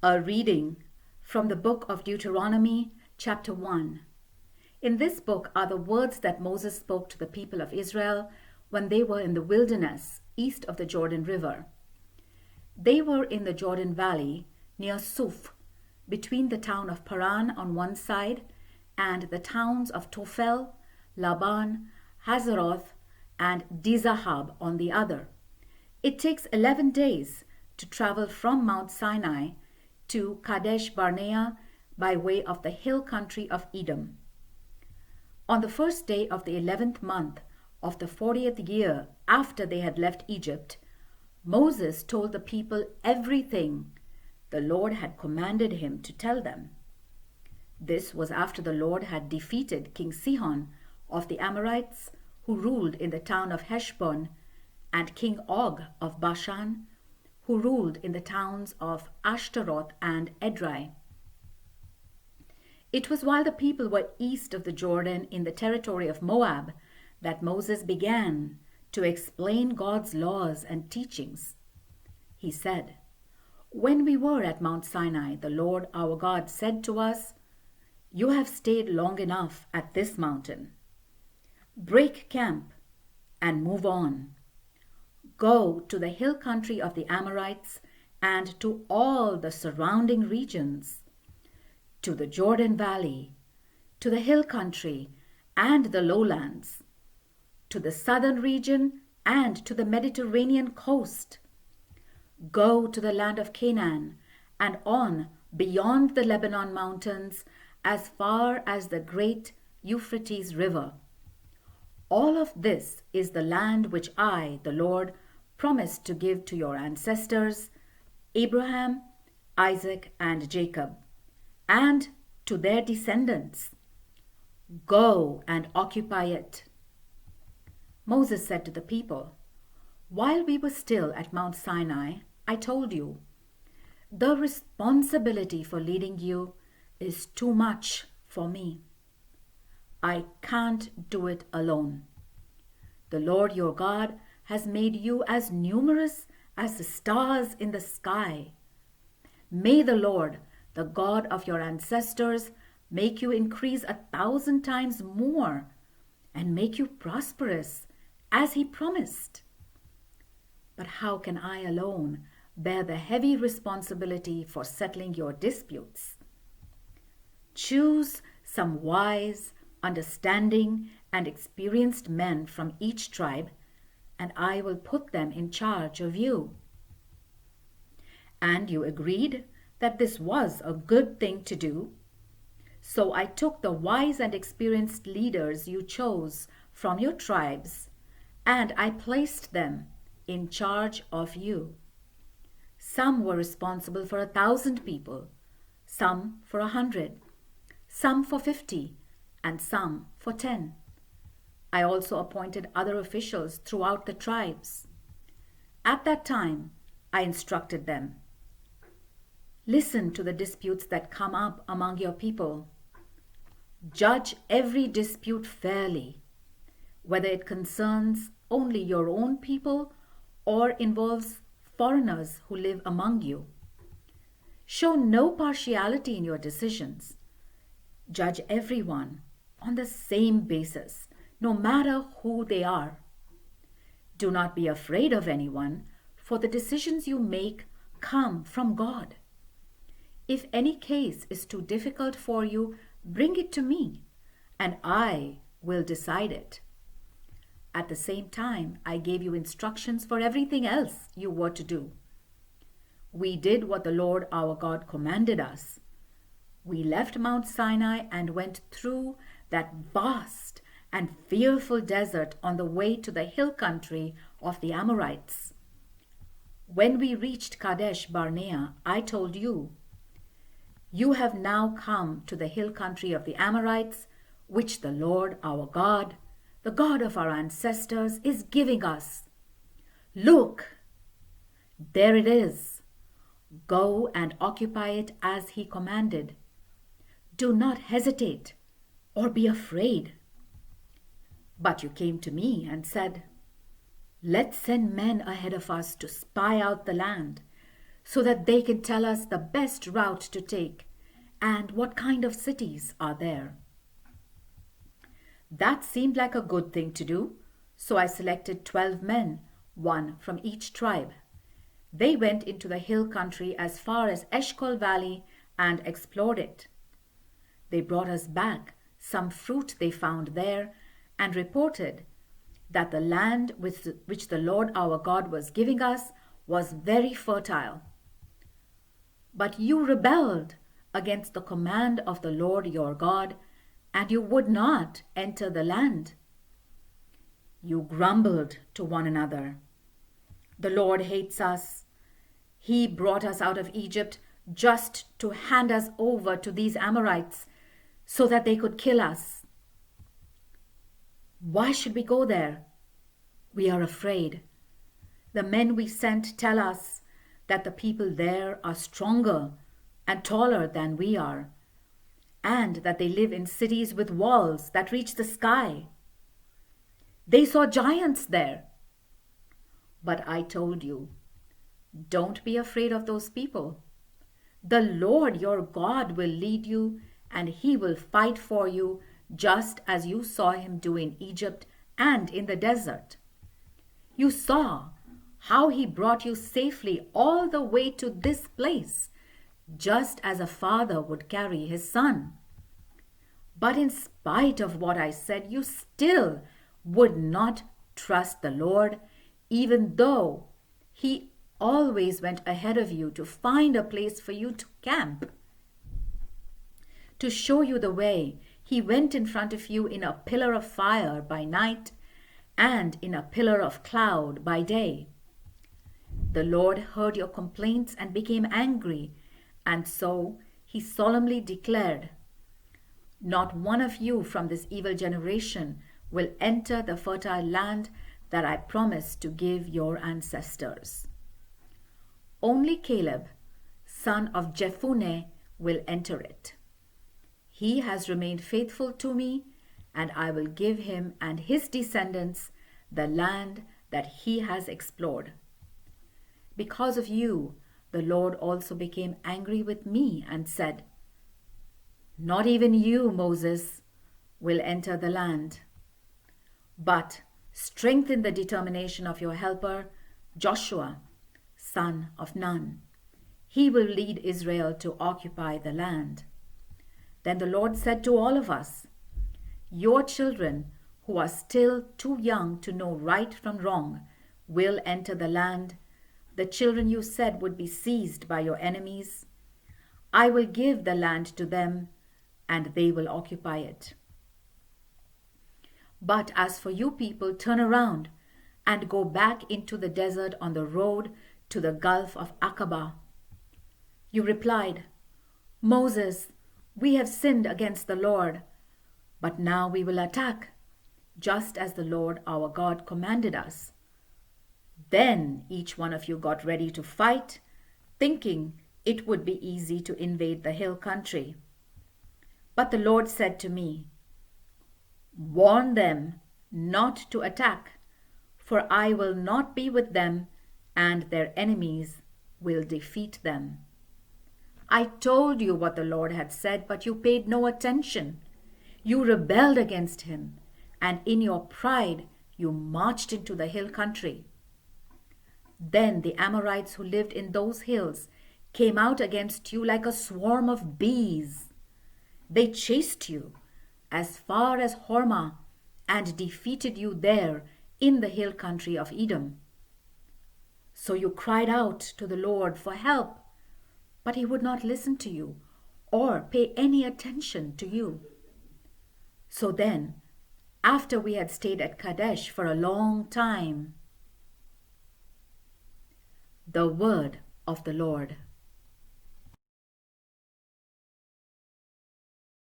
A reading from the book of Deuteronomy, chapter 1. In this book are the words that Moses spoke to the people of Israel when they were in the wilderness east of the Jordan River. They were in the Jordan Valley near Suf, between the town of Paran on one side and the towns of Tophel, Laban, Hazeroth, and Dizahab on the other. It takes 11 days to travel from Mount Sinai to Kadesh Barnea by way of the hill country of Edom. On the first day of the 11th month of the 40th year after they had left Egypt, Moses told the people everything the Lord had commanded him to tell them. This was after the Lord had defeated King Sihon of the Amorites, who ruled in the town of Heshbon, and King Og of Bashan, who ruled in the towns of Ashtaroth and Edrei. It was while the people were east of the Jordan in the territory of Moab that Moses began to explain God's laws and teachings. He said, "When we were at Mount Sinai, the Lord our God said to us, 'You have stayed long enough at this mountain. Break camp and move on. Go to the hill country of the Amorites and to all the surrounding regions, to the Jordan Valley, to the hill country and the lowlands, to the southern region and to the Mediterranean coast. Go to the land of Canaan and on beyond the Lebanon mountains as far as the great Euphrates River. All of this is the land which I, the Lord, promised to give to your ancestors, Abraham, Isaac, and Jacob, and to their descendants. Go and occupy it." Moses said to the people, "While we were still at Mount Sinai, I told you, the responsibility for leading you is too much for me. I can't do it alone. The Lord your God has made you as numerous as the stars in the sky. May the Lord, the God of your ancestors, make you increase 1,000 times more and make you prosperous as he promised. But how can I alone bear the heavy responsibility for settling your disputes? Choose some wise, understanding, and experienced men from each tribe, and I will put them in charge of you." And you agreed that this was a good thing to do. So I took the wise and experienced leaders you chose from your tribes, and I placed them in charge of you. Some were responsible for 1,000 people, some for 100, some for 50, and some for 10. I also appointed other officials throughout the tribes. At that time, I instructed them, "Listen to the disputes that come up among your people. Judge every dispute fairly, whether it concerns only your own people or involves foreigners who live among you. Show no partiality in your decisions. Judge everyone on the same basis, no matter who they are. Do not be afraid of anyone, for the decisions you make come from God. If any case is too difficult for you, bring it to me, and I will decide it." At the same time, I gave you instructions for everything else you were to do. We did what the Lord our God commanded us. We left Mount Sinai and went through that vast and fearful desert on the way to the hill country of the Amorites. When we reached Kadesh Barnea, I told you, "You have now come to the hill country of the Amorites, which the Lord our God, the God of our ancestors, is giving us. Look, there it is. Go and occupy it as he commanded. Do not hesitate or be afraid." But you came to me and said, "Let's send men ahead of us to spy out the land, so that they can tell us the best route to take and what kind of cities are there. That seemed like a good thing to do, so I selected 12 men, one from each tribe. They went into the hill country as far as Eshcol Valley and explored it. They brought us back some fruit they found there and reported that the land which the Lord our God was giving us was very fertile. But you rebelled against the command of the Lord your God, and you would not enter the land. You grumbled to one another. The Lord hates us. He brought us out of Egypt just to hand us over to these Amorites so that they could kill us. Why should we go there? We are afraid. The men we sent tell us that the people there are stronger and taller than we are, and that they live in cities with walls that reach the sky. They saw giants there. But I told you, don't be afraid of those people. The Lord your God will lead you, and he will fight for you, just as you saw him do in Egypt and in the desert. You saw how he brought you safely all the way to this place, just as a father would carry his son. But in spite of what I said, you still would not trust the Lord, even though he always went ahead of you to find a place for you to camp. To show you the way, he went in front of you in a pillar of fire by night and in a pillar of cloud by day. The Lord heard your complaints and became angry, and so he solemnly declared, "Not one of you from this evil generation will enter the fertile land that I promised to give your ancestors. Only Caleb, son of Jephunneh, will enter it. He has remained faithful to me, and I will give him and his descendants the land that he has explored. Because of you, the Lord also became angry with me and said, 'Not even you, Moses, will enter the land. But strengthen the determination of your helper, Joshua, son of Nun. He will lead Israel to occupy the land.' Then the Lord said to all of us, 'Your children, who are still too young to know right from wrong, will enter the land, the children you said would be seized by your enemies. I will give the land to them, and they will occupy it. But as for you people, turn around and go back into the desert on the road to the Gulf of Aqaba.' You replied, 'Moses, we have sinned against the Lord, but now we will attack, just as the Lord our God commanded us.' Then each one of you got ready to fight, thinking it would be easy to invade the hill country. But the Lord said to me, 'Warn them not to attack, for I will not be with them, and their enemies will defeat them.' I told you what the Lord had said, but you paid no attention. You rebelled against him, and in your pride you marched into the hill country. Then the Amorites who lived in those hills came out against you like a swarm of bees. They chased you as far as Hormah and defeated you there in the hill country of Edom. So you cried out to the Lord for help, but he would not listen to you or pay any attention to you. So then, after we had stayed at Kadesh for a long time." The word of the Lord.